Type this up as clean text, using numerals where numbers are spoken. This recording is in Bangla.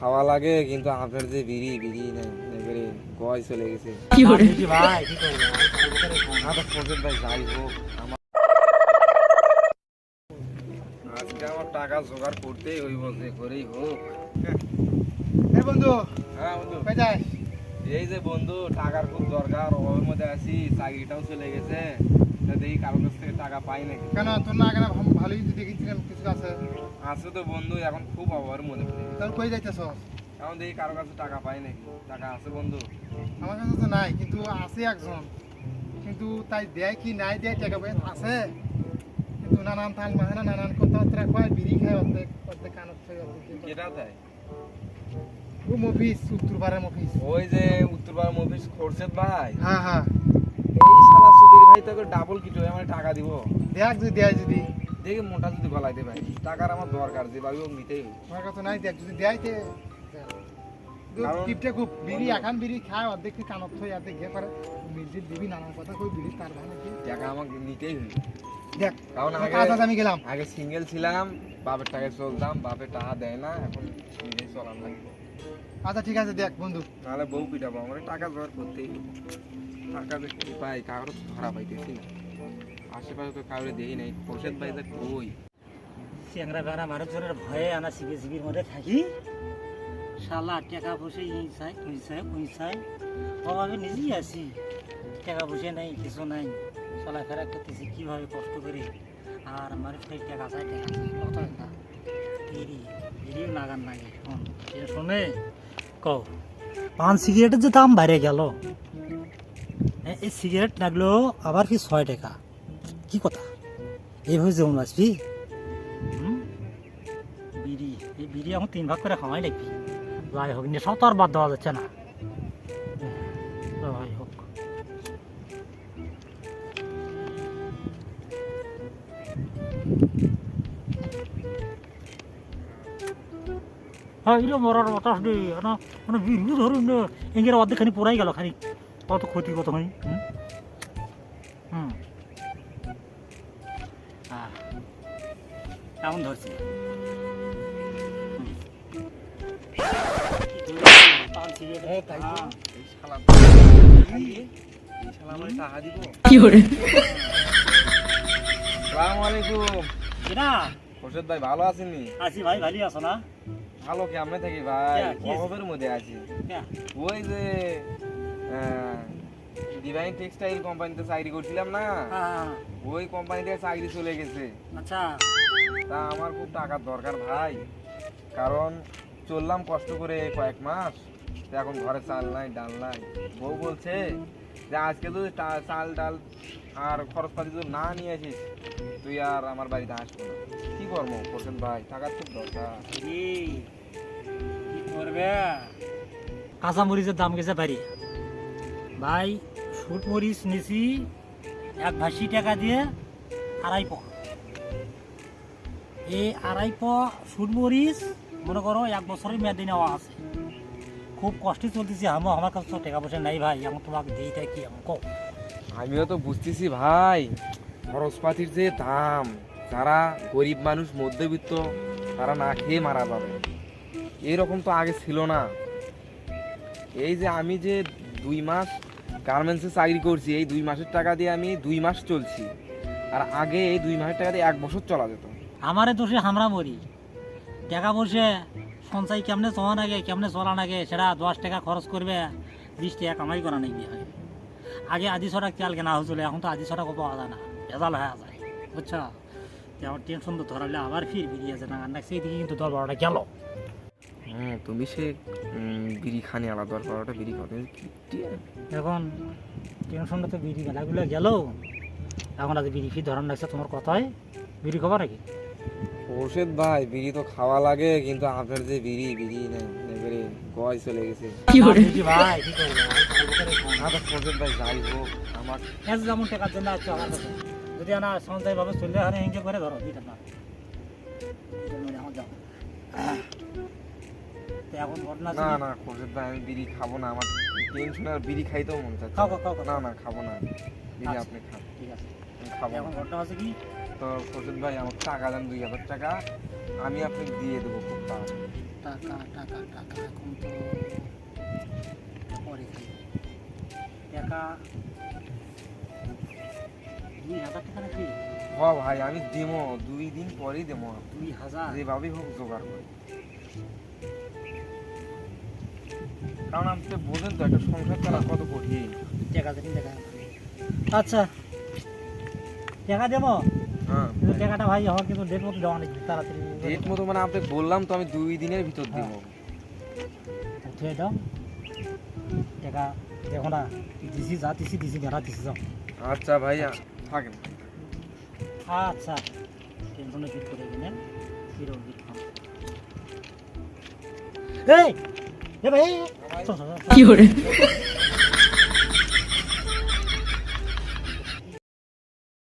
খাওয়া লাগে কিন্তু আপনার যে বিড়ি বিড়ি নেই এবারে গয় চলে গেছে। কি করে ভাই কি করবো প্রসেদ ভাই যাই হোক আজকে আমার টাকা জোগাড় করতেই হইব, যে করেই হোক। এ বন্ধু হ্যাঁ বন্ধু, কই যাস? এই যে বন্ধু টাকার খুব দরকার, অভাবের মধ্যে আছি, চাকরিটাও চলে গেছে, তা দেখি কারোর কাছ থেকে টাকা পাই নাকি। কেন তোর না কেন ভালোই দেখেছিলাম কিছু আছে আছে তো বন্ধু, এখন খুব অভাবের মধ্যে পড়ে গেছি। তোর কই যাইতেছ? এখন দেখি কারোর কাছে টাকা পাই নাকি। টাকা আছে বন্ধু? আমার কাছে তো নাই, কিন্তু আছে একজন, কিন্তু তাই দেয় কি নাই দেয় টাকা পয়সা আছে, কিন্তু নানান থাল মাহানা নানান কথাবার্তা কয়, বিড়ি খায় অর্ধেক অর্ধেক কানত খায় অর্ধেক। কেটা দেয়? ও মফিস, উত্তরপাড়ার মফিস। ওই যে উত্তরপাড়া মফিস খোরশেদ ভাই। হ্যাঁ হ্যাঁ, এই শালা সুধীর ভাই তোকে ডাবল কিটো আমার টাকা দিব। দেখ যদি দেয়, যদি দেখি মোটা যদি গলায় দে ভাই, টাকার আমার দরকার, যে ভাই ও নিতেই হবে। আমার কাছে নাই, দেখ যদি দেয় তে কারণ- কিপটে খুব বিড়ি এখন বিড়ি খায় অর্ধেক কানত খায় অর্ধেক ঘে করে, মির্জির দিবি নানান কথা কই বিড়ি তার ভাঙে কি টাকা আমাকে নিতেই হবে। দেখ। কারণ কাজ আছে, আমি গেলাম। আগে সিঙ্গেল ছিলাম, বাপের টাকায় চলতাম, বাপের টাকা দেয় না, এখন নিজেই চলার লাগবে। আচ্ছা ঠিক আছে, দেখ বন্ধু। নাহলে বউ পিটাবো, আমার টাকা জোগাড় করতেই হবে। টাকা যে কই পাই কারোর তো ধরা পাইতেছি না, আশেপাশে তো কাউরে দেই নাই। খোরশেদ ভাই যে কই? চ্যাংরা বেড়া মানুষজনের ভয়ে আনা শিবির মধ্যে থাকি, শালা টাকা পয়সা ই চাই তুই চাই ওই চাই, অভাবে নিজেই আছি, টাকা পয়সা নাই কিছু নাই, চলাফেরা করতেছি কীভাবে কষ্ট করে, আর মানুষ টাকা চাই টাকা চাই, কত না ভিডিও নাগান লাগে শোনে কও। পান সিগারেটের যে দাম বাইরে গেল, এই সিগারেট লাগলো আবার কি 6 টাকা, কি কথা এইভাবে যেমন আসবি? বিড়ি, এই বিড়ি এখন 3 ভাগ করে খাওয়াই লাগবি, যাই হোক নেশাও তো আর বাদ দেওয়া যাচ্ছে না, যাই হোক। হ্যাঁ এগুলো মরার বাতাস দে না, মানে বিড়ি ধরুন না, এঙ্গের অর্ধেকখানি পুরাই গেল খানি, কত ক্ষতি কতখানি। হ্যাঁ এমন ধরছি এই শালা আমারে টাকা দিব। কি করে আসসালামু আলাইকুম। না খোরশেদ ভাই ভালো আছেননি? আছি ভাই, ভালোই আছো না? ভালো কেমনে থাকি ভাই, কি হয়েছে? অভাবের মধ্যে আছি। ওই যে ডিভাইন টেক্সটাইল কোম্পানিতে চাকরি করছিলাম না, ওই কোম্পানিতে চাকরি চলে গেছে। আচ্ছা তা আমার খুব টাকার দরকার ভাই, কারণ চললাম কষ্ট করে কয়েক মাস, তো এখন ঘরে চাল নাই ডাল নাই। বউ বলছে যে আজকে যদি চাল ডাল আর খরচপাতি যদি না নিয়ে আসিস তুই আর আমার বাড়িতে আসবো না। কি করবো খোরশেদ ভাই, টাকার খুব দরকার। কি করবে? কাঁচা মরিচের দাম গেছে বাড়ি ভাই, শুট মরিচ নিছি 1 টাকা দিয়ে 2.5 প, এই 2.5 প শুট মরিচ মনে করো 1 বছরের মেয়াদি নেওয়া আছে, খুব কষ্টে চলতেছি। আমার কাছে তো টাকা পয়সা নাই ভাই, এখন তোমাকে দিই তাই কি আমি কও। আমিও তো বুঝতেছি ভাই, খরচপাতির যে দাম, যারা গরিব মানুষ মধ্যবিত্ত তারা না খেয়ে মারা যাবে, এরকম তো আগে ছিল না। এই যে আমি যে 2 মাস গার্মেন্টসে চাকরি করছি, এই 2 মাসের টাকা দিয়ে আমি 2 মাস চলছি, আর আগে এই 2 মাসের টাকা দিয়ে 1 বছর চলা যেত। আমারে দোষে আমরা মরি, টাকা পয়সা সঞ্চয় কেমনে চলা নাগে কেমনে চলা নাগে, সেটা 10 টাকা খরচ করবে 20 টাকা কামাই করা নাকি হয়। আগে আদি ছটা তেল কেনা হয়েছিল, এখন তো আদি ছটা পাওয়া যায় না, ভেজাল হয়ে যায় বুঝছো। আমার টেনশন তো ধরালে আবার ফির বেরিয়ে আছে না, সেই দিকে কিন্তু 10-12টা গেল। তুমি সে বিড়ি খানি আলাদা 12টা বিড়ি খাও, তুমি এখন টেনশনটা তো বিড়ি মেলাগুলো গেল, এখন আজ বিড়ি ফি ধরান লাগছে তোমার কথায়, বিড়ি খাবার নাকি? খোরশেদ ভাই বিড়ি তো খাওয়া লাগে, কিন্তু আপনার যে বিড়ি বিড়ি নেই এবারে গয় চলে গেছে। কি করে ভাই, কি করবো খোরশেদ ভাই যাই হোক আমার যেমন টাকার জন্য আছে আমার কাছে, যদি না সঞ্চয় ভাবে চললে হয় হিংসে করে ধরো দিতে না এখন ঘটনা না না খোরশেদ ভাই, আমি বিড়ি খাবো না, আমার টেনশন আর বিড়ি খাইতেও মন চাচ্ছে। খাও খাও না না খাবো না বিড়ি, আপনি খান। ঠিক আছে, আমি খাবো এখন না। ঘটনা আছে কি, তো খোরশেদ ভাই আমার টাকা দেন 2000 টাকা, আমি আপনাকে দিয়ে দেবো খুব তাড়াতাড়ি। টাকা টাকা টাকা এখন তো পরে খাই। টাকা 2000 টাকা নাকি? হ ভাই আমি দেবো, 2 দিন পরেই দেবো, 2000? যেভাবেই হোক জোগাড় করে। কারণ আপনি তো বোঝেন তো একটা সংসার চালা কত কঠিন। টাকা দিন টাকা। আচ্ছা টাকা দেবো, হ্যাঁ কিন্তু টাকাটা ভাই আমার কিন্তু ডেট মতো দেওয়া নেই, তাড়াতাড়ি ডেট মতো মানে আপনাকে বললাম তো আমি 2 দিনের ভিতর দেবো। উঠিয়ে দাও টাকা। দেখো না দিছি, যা দিছি দিছি, বেড়া দিছি, যাও। আচ্ছা ভাইয়া থাকেন। আচ্ছা টেনশনে ফিট করে গেলেন, ফিরো ফিট খান। এই এ ভাই, চল চল চল। কি hore